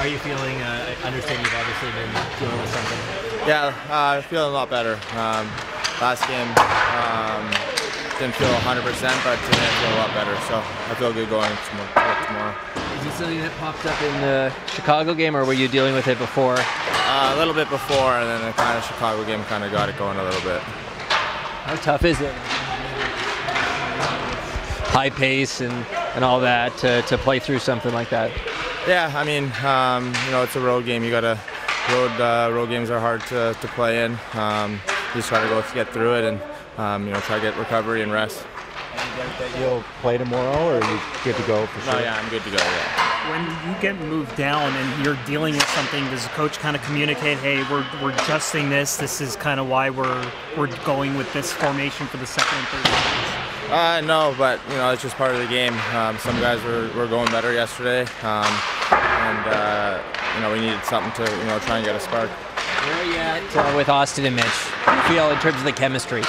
are you feeling? I understand you've obviously been dealing with something. Yeah, feeling a lot better. Last game didn't feel 100%, but today I feel a lot better. So I feel good going tomorrow. Is it something that popped up in the Chicago game, or were you dealing with it before? A little bit before, and then the kind of Chicago game kind of got it going a little bit. How tough is it? High pace and all that to play through something like that. Yeah, I mean, it's a road game. You gotta road games are hard to play in. You just try to get through it and try to get recovery and rest. That you'll play tomorrow, or are you good to go for sure? No, yeah, I'm good to go. Yeah. When you get moved down and you're dealing with something, does the coach kind of communicate, "Hey, we're adjusting this. This is kind of why we're going with this formation for the second and third games"? No, but it's just part of the game. Some guys were going better yesterday, and we needed something to try and get a spark. Where are you at with Auston and Mitch? How do you feel in terms of the chemistry?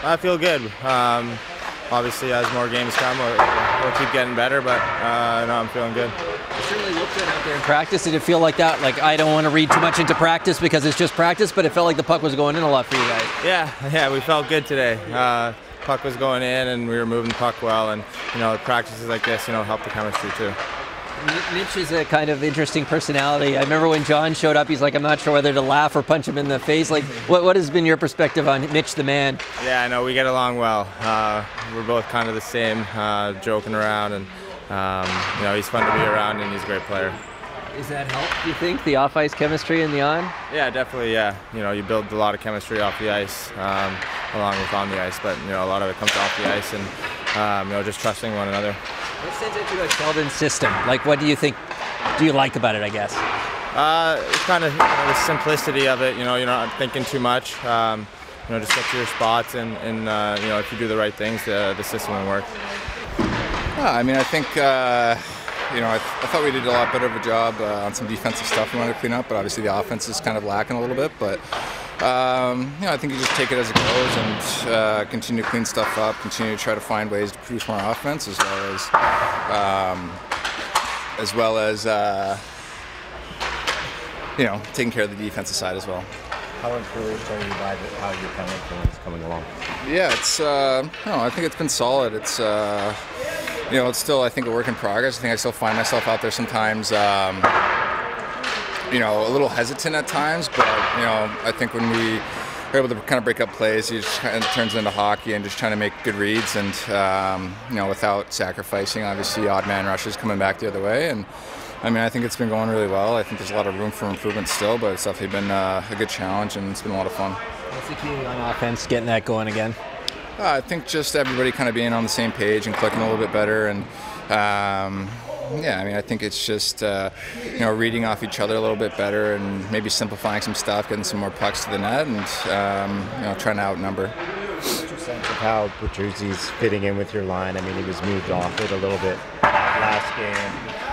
I feel good. Obviously, as more games come, we'll keep getting better, but no, I'm feeling good. It certainly looked good out there in practice. Did it feel like that? Like, I don't want to read too much into practice because it's just practice, but it felt like the puck was going in a lot for you guys. Yeah, we felt good today. Puck was going in, and we were moving the puck well, and practices like this, help the chemistry too. Mitch is a kind of interesting personality. I remember when John showed up, he's like, I'm not sure whether to laugh or punch him in the face. Like, what has been your perspective on Mitch the man? Yeah, I know we get along well. We're both kind of the same, joking around, and he's fun to be around, and he's a great player. Is that help, do you think, the off-ice chemistry and the on? Yeah, definitely, yeah. You build a lot of chemistry off the ice, along with on the ice, but a lot of it comes off the ice, and just trusting one another. What stands out to you about Sheldon's system? Like, what do you like about it, I guess? It's kind of the simplicity of it. You're not thinking too much. Just get to your spots, and if you do the right things, the system will work. I mean, I think I thought we did a lot better of a job on some defensive stuff we wanted to clean up, but obviously the offense is kind of lacking a little bit. But I think you just take it as it goes and continue to clean stuff up, continue to try to find ways to produce more offense, as well as taking care of the defensive side as well. How encouraged are you by how your penalty is coming along? Yeah, it's I think it's been solid. It's it's still, I think, a work in progress. I think I still find myself out there sometimes, a little hesitant at times, but I think when we are able to kind of break up plays, it just kind of turns into hockey and just trying to make good reads and without sacrificing, obviously, odd man rushes coming back the other way. And I think it's been going really well. I think there's a lot of room for improvement still, but it's definitely been a good challenge, and it's been a lot of fun. What's the key on offense, getting that going again? I think just everybody kind of being on the same page and clicking a little bit better, and I think it's just reading off each other a little bit better, and maybe simplifying some stuff, getting some more pucks to the net, and trying to outnumber. What's your sense of how Bertuzzi's fitting in with your line? I mean, he was moved off it a little bit last game.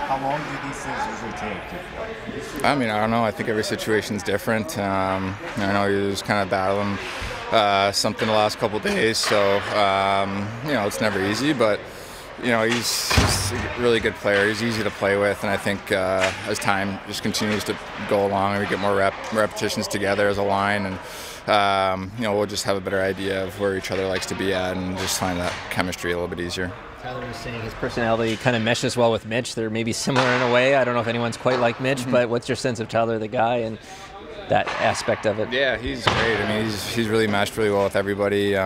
How long do these things usually take? I don't know. I think every situation's different. I know he was kind of battling something the last couple of days, so it's never easy, but he's a really good player. He's easy to play with, and I think as time just continues to go along and we get more repetitions together as a line, and we'll just have a better idea of where each other likes to be at, and just find that chemistry a little bit easier. Tyler was saying his personality kind of meshes well with Mitch. They're maybe similar in a way. I don't know if anyone's quite like Mitch, but what's your sense of Tyler the guy and that aspect of it? Yeah, he's great. He's really meshed really well with everybody.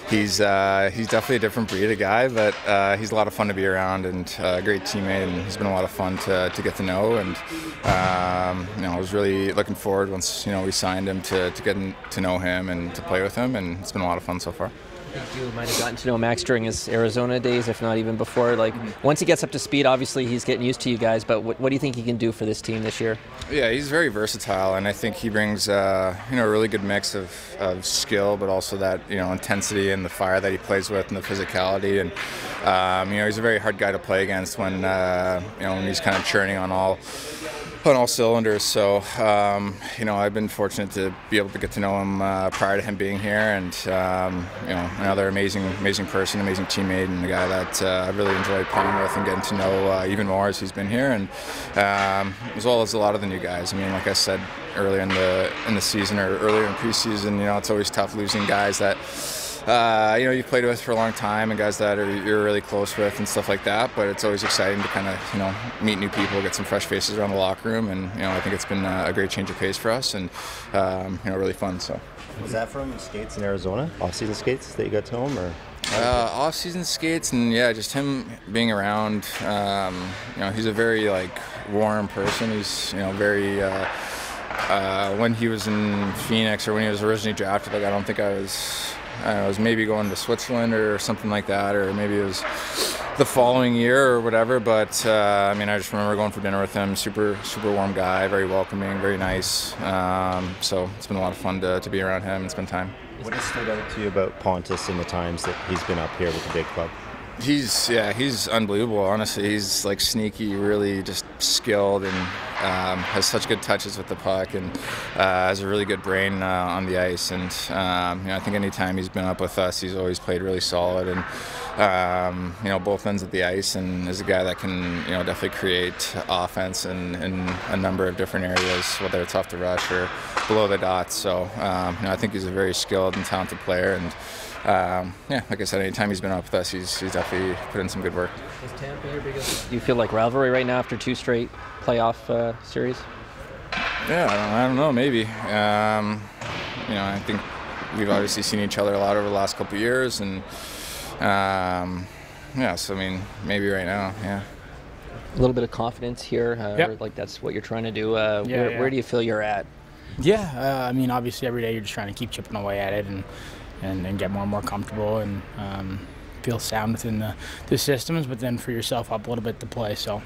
He's definitely a different breed of guy, but he's a lot of fun to be around, and a great teammate, and he's been a lot of fun to get to know. And I was really looking forward once we signed him to getting to know him and to play with him, and it's been a lot of fun so far. I think you might have gotten to know Max during his Arizona days, if not even before. Like, once he gets up to speed, obviously he's getting used to you guys, but what do you think he can do for this team this year? Yeah, he's very versatile, and I think he brings a really good mix of skill, but also that intensity and the fire that he plays with and the physicality. And he's a very hard guy to play against when he's kind of churning on on all cylinders. So, you know, I've been fortunate to be able to get to know him prior to him being here, and you know, another amazing person, amazing teammate, and a guy that I've really enjoyed playing with and getting to know even more as he's been here, and as well as a lot of the new guys. I mean, like I said earlier in the season or earlier in preseason, you know, it's always tough losing guys that you know, you've played with for a long time and guys that you're really close with and stuff like that. But it's always exciting to kind of, you know, meet new people, get some fresh faces around the locker room, and you know, I think it's been a great change of pace for us, and you know, really fun. So. Was that from skates in Arizona, off-season skates that you got to him, or? Off-season skates, and yeah, just him being around. You know, he's a very like warm person. He's, you know, very. When he was in Phoenix or when he was originally drafted, like I don't think I was maybe going to Switzerland or something like that, or maybe it was the following year or whatever. But I mean, I just remember going for dinner with him. Super warm guy, very welcoming, very nice. So it's been a lot of fun to be around him and spend time. What has stood out to you about Pontus in the times that he's been up here with the big club? He's unbelievable. Honestly, he's like sneaky, really just skilled, and has such good touches with the puck, and has a really good brain on the ice. And you know, I think anytime he's been up with us, he's always played really solid, and you know, both ends of the ice, and is a guy that can, you know, definitely create offense in a number of different areas, whether it's off the rush or below the dots. So you know, I think he's a very skilled and talented player, and yeah, like I said, anytime he's been up with us, he's definitely put in some good work. Is Tampa your biggest? Do you feel like rivalry right now after 2 straight playoff series? Yeah, I don't know, maybe. You know, I think we've obviously seen each other a lot over the last couple of years, and yeah, so I mean, maybe right now, yeah. A little bit of confidence here, Yep. or like that's what you're trying to do. Where do you feel you're at? Yeah, I mean, obviously every day you're just trying to keep chipping away at it and get more and more comfortable and feel sound within the systems, but then for yourself up a little bit to play. So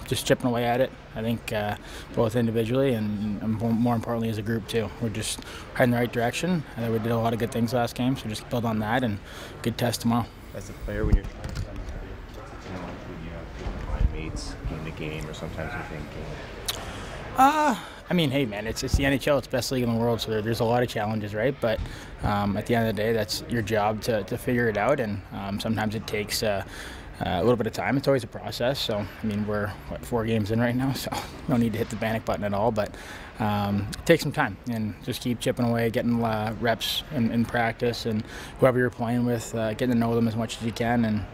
just chipping away at it, I think, both individually and more importantly as a group too. We're just heading the right direction. We did a lot of good things last game, so just build on that and good test tomorrow. As a player, when you're trying to spend time, you know, when you have line mates in the game, or sometimes you're thinking. I mean, hey man, it's the NHL, it's the best league in the world, so there's a lot of challenges, right? But at the end of the day, that's your job to figure it out, and sometimes it takes a little bit of time. It's always a process. So I mean, we're 4 games in right now, so no need to hit the panic button at all. But it takes some time, and just keep chipping away, getting reps in practice, and whoever you're playing with, getting to know them as much as you can, and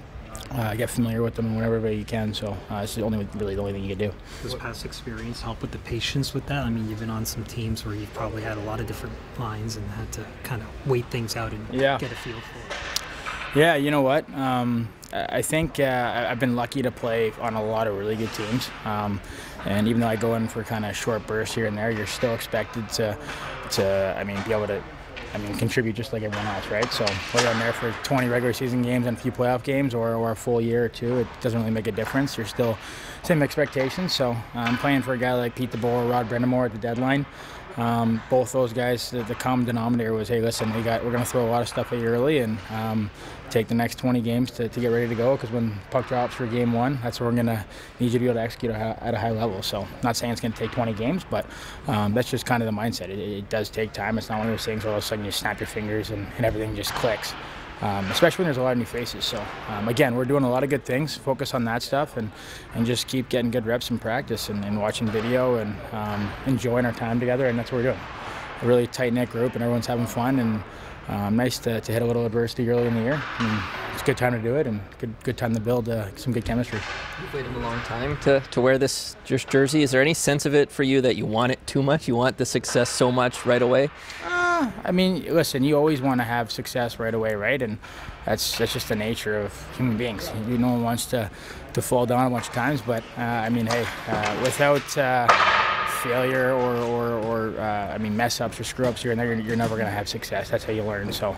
get familiar with them whenever way you can. So it's really the only thing you can do. Does past experience help with the patience with that? I mean, you've been on some teams where you've probably had a lot of different lines and had to kind of wait things out and get a feel for it. Yeah, you know what? I think I've been lucky to play on a lot of really good teams. And even though I go in for kind of short bursts here and there, you're still expected to be able to contribute just like everyone else, right? So whether I'm there for 20 regular season games and a few playoff games or a full year or 2, it doesn't really make a difference. You're still same expectations. So I'm playing for a guy like Pete DeBoer or Rod Brindamore at the deadline. Both those guys, the common denominator was, hey, listen, we're going to throw a lot of stuff at you early and take the next 20 games to get ready to go, because when puck drops for game 1, that's where we're going to need you to be able to execute at a high level. So not saying it's going to take 20 games, but that's just kind of the mindset. It does take time. It's not one of those things where all of a sudden you snap your fingers and everything just clicks. Especially when there's a lot of new faces. So again, we're doing a lot of good things. Focus on that stuff and just keep getting good reps in practice and watching video and enjoying our time together, and that's what we're doing. A really tight-knit group and everyone's having fun, and nice to hit a little adversity early in the year. It's a good time to do it, and good time to build some good chemistry. You've waited a long time to wear this jersey. Is there any sense of it for you that you want it too much? You want the success so much right away? I mean, listen, you always want to have success right away, right? And that's just the nature of human beings. No one wants to fall down a bunch of times, but I mean, hey, without failure or mess ups or screw ups here and there, you're never going to have success. That's how you learn. So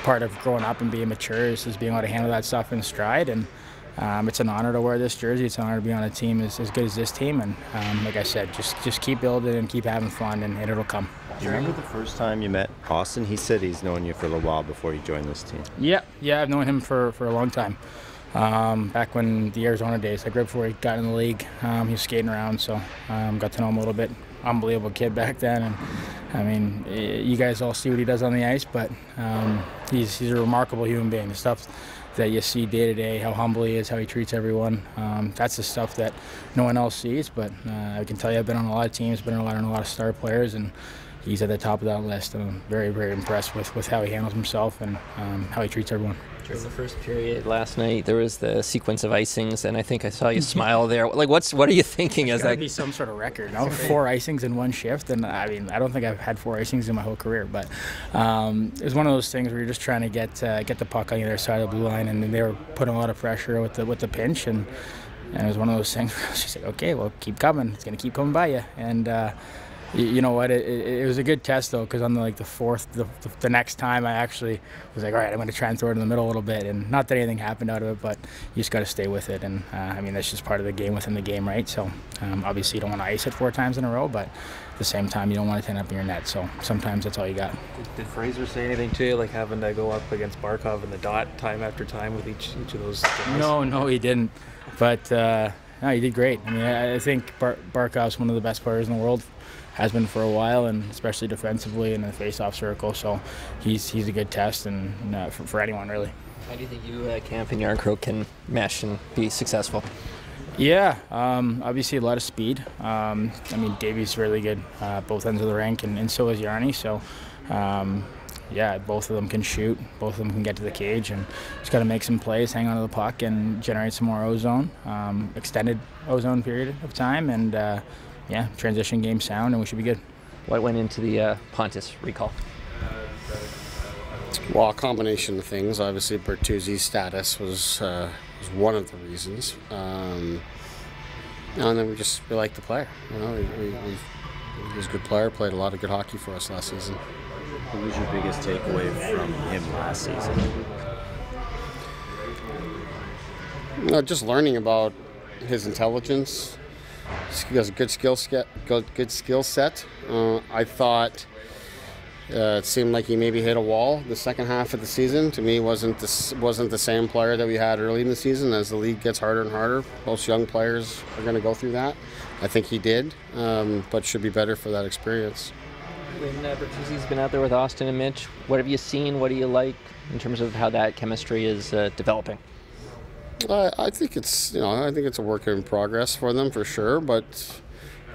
part of growing up and being mature is being able to handle that stuff in stride. And it's an honor to wear this jersey. It's an honor to be on a team as good as this team. And like I said, just keep building and keep having fun, and it'll come. Do you remember the first time you met Auston? He said he's known you for a little while before you joined this team. Yeah, I've known him for a long time. back when the Arizona days, like right before he got in the league. He was skating around, so got to know him a little bit. Unbelievable kid back then, and I mean, you guys all see what he does on the ice, but he's a remarkable human being. The stuff that you see day to day, how humble he is, how he treats everyone, that's the stuff that no one else sees. But I can tell you, I've been on a lot of teams, been around a lot of star players, and he's at the top of that list. I'm very, very impressed with how he handles himself and how he treats everyone. During the first period last night, there was the sequence of icings, and I think I saw you smile there. Like, what are you thinking? It's gotta be some sort of record, no? 4 icings in one shift, and I mean, I don't think I've had 4 icings in my whole career, but it was one of those things where you're just trying to get the puck on the other side of the blue line, and they were putting a lot of pressure with the pinch, and it was one of those things where she said, "Okay, well, keep coming. It's gonna keep coming by you," and. You know what? It was a good test though, because on the next time, I actually was like, all right, I'm going to try and throw it in the middle a little bit, and not that anything happened out of it, but you just got to stay with it. And I mean, that's just part of the game within the game, right? So obviously, you don't want to ice it 4 times in a row, but at the same time, you don't want to end up in your net. So sometimes that's all you got. Did Fraser say anything to you, like having to go up against Barkov in the dot time after time with each of those guys? No, he didn't. But no, he did great. I mean, I think Barkov's one of the best players in the world. Has been for a while, and especially defensively in the face-off circle. So he's a good test, and for anyone really. How do you think you, Camp and Yarncroke can mesh and be successful? Yeah, obviously a lot of speed. I mean, Davey's really good both ends of the rink, and so is Yarny. So yeah, both of them can shoot. Both of them can get to the cage, and just got to make some plays, hang on to the puck, and generate some more ozone, extended ozone period of time, and. Yeah, transition game sound, and we should be good. What went into the Pontus recall? Well, a combination of things. Obviously, Bertuzzi's status was one of the reasons. And then we like the player. You know, he was a good player, played a lot of good hockey for us last season. What was your biggest takeaway from him last season? Just learning about his intelligence. He has a good skill set. I thought it seemed like he maybe hit a wall the second half of the season. To me, wasn't the same player that we had early in the season. As the league gets harder and harder, most young players are going to go through that. I think he did, but should be better for that experience. When Bertuzzi's been out there with Auston and Mitch, what have you seen? What do you like in terms of how that chemistry is developing? I think it's a work in progress for them for sure, but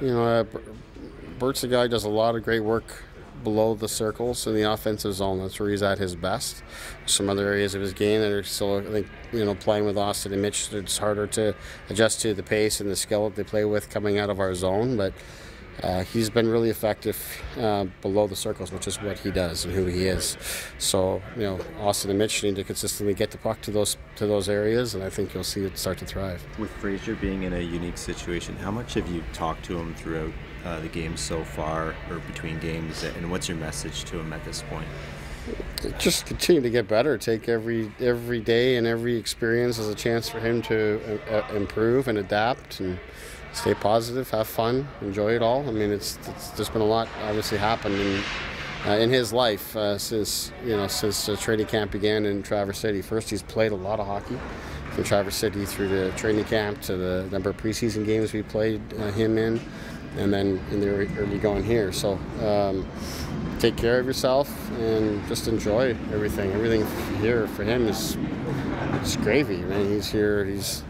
Bert's a guy who does a lot of great work below the circles in the offensive zone. That's where he's at his best. Some other areas of his game that are still, I think, playing with Auston and Mitch, it's harder to adjust to the pace and the skill that they play with coming out of our zone, but he's been really effective below the circles, which is what he does and who he is. So, Auston and Mitch need to consistently get the puck to those areas, and I think you'll see it start to thrive. With Fraser being in a unique situation, how much have you talked to him throughout the game so far, or between games, and what's your message to him at this point? Just continue to get better. Take every day and every experience as a chance for him to improve and adapt and stay positive, have fun, enjoy it all. I mean, there's been a lot obviously happened in his life since training camp began in Traverse City. First, he's played a lot of hockey from Traverse City through the training camp to the number of preseason games we played him in, and then in the early going here. So take care of yourself and just enjoy everything. Everything here for him is gravy. I mean, he's here. He's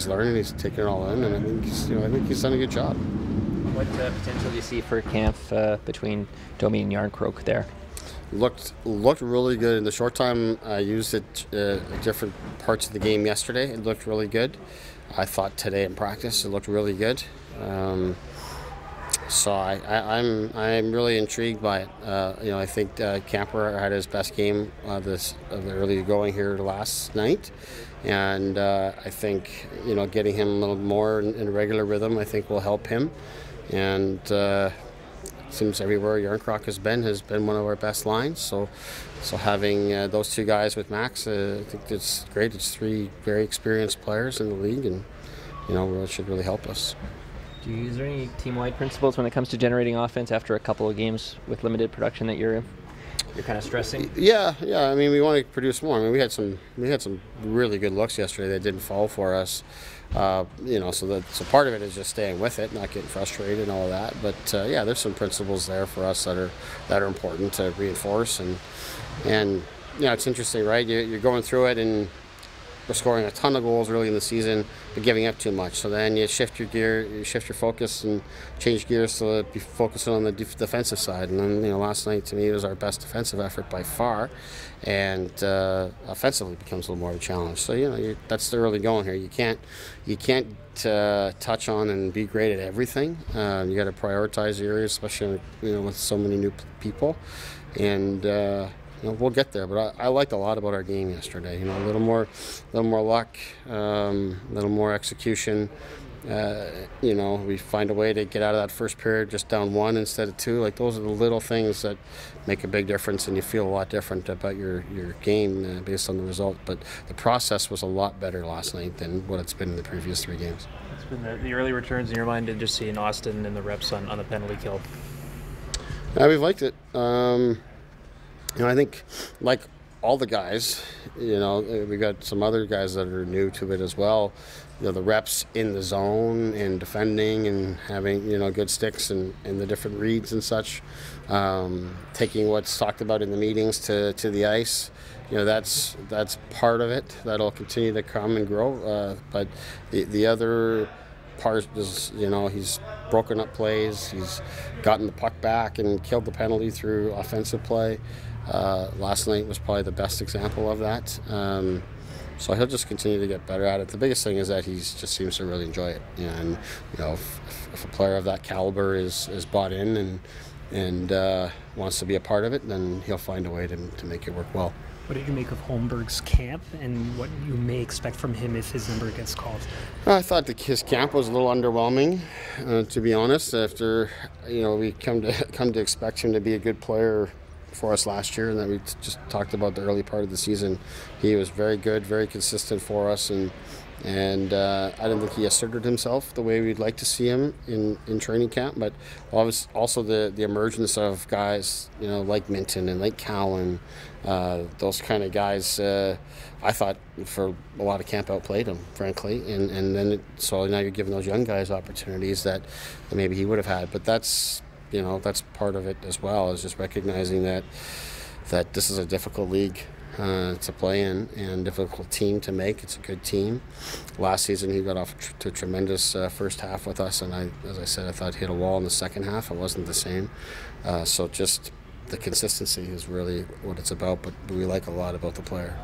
learning, he's taking it all in, and I think he's done a good job. What potential do you see for camp between Domi and Yarncroke there? Looked really good. In the short time I used it at different parts of the game yesterday, it looked really good. I thought today in practice it looked really good. So I'm really intrigued by it. I think Camper had his best game of the early going here last night. And I think getting him a little more in a regular rhythm, I think will help him. And it seems everywhere Yarncroke has been one of our best lines. So having those two guys with Max, I think it's great. It's 3 very experienced players in the league, and it should really help us. Is there any team-wide principles when it comes to generating offense after a couple of games with limited production that you're in? you're kind of stressing? Yeah. I mean, we want to produce more. I mean, we had some really good looks yesterday that didn't fall for us. So part of it is just staying with it, not getting frustrated and all of that. But there's some principles there for us that are important to reinforce. And it's interesting, right? You're going through it and we're scoring a ton of goals early in the season, but giving up too much. So then you shift your gear, you shift your focus, and change gears to be focusing on the defensive side. And then last night to me it was our best defensive effort by far, and offensively becomes a little more of a challenge. So that's the early going here. You can't touch on and be great at everything. You got to prioritize the areas, especially with so many new people, and. We'll get there, but I liked a lot about our game yesterday. A little more luck, a little more execution. We find a way to get out of that first period just down 1 instead of 2. Like, those are the little things that make a big difference, and you feel a lot different about your game based on the result. But the process was a lot better last night than what it's been in the previous 3 games. It's been the early returns in your mind, and just seeing Auston and the reps on the penalty kill. We've liked it. I think, like all the guys, we got some other guys that are new to it as well. The reps in the zone and defending and having, good sticks and the different reads and such. Taking what's talked about in the meetings to the ice. That's part of it. That'll continue to come and grow. But the other part is, he's broken up plays. He's gotten the puck back and killed the penalty through offensive play. Last night was probably the best example of that. So he'll just continue to get better at it. The biggest thing is that he just seems to really enjoy it. And if a player of that caliber is bought in and wants to be a part of it, then he'll find a way to make it work well. What did you make of Holmberg's camp, and what you may expect from him if his number gets called? I thought his camp was a little underwhelming, to be honest. After we come to expect him to be a good player for us last year, and that we just talked about the early part of the season. He was very good, very consistent for us, and I didn't think he asserted himself the way we'd like to see him in training camp. But also the emergence of guys like Minton and like Cowan, those kind of guys. I thought for a lot of camp outplayed him, frankly, and then so now you're giving those young guys opportunities that maybe he would have had. But that's part of it as well, is just recognizing that this is a difficult league to play in and difficult team to make. It's a good team. Last season he got off to a tremendous first half with us, and as I said, I thought he hit a wall in the second half. It wasn't the same. So just the consistency is really what it's about, but we like a lot about the player.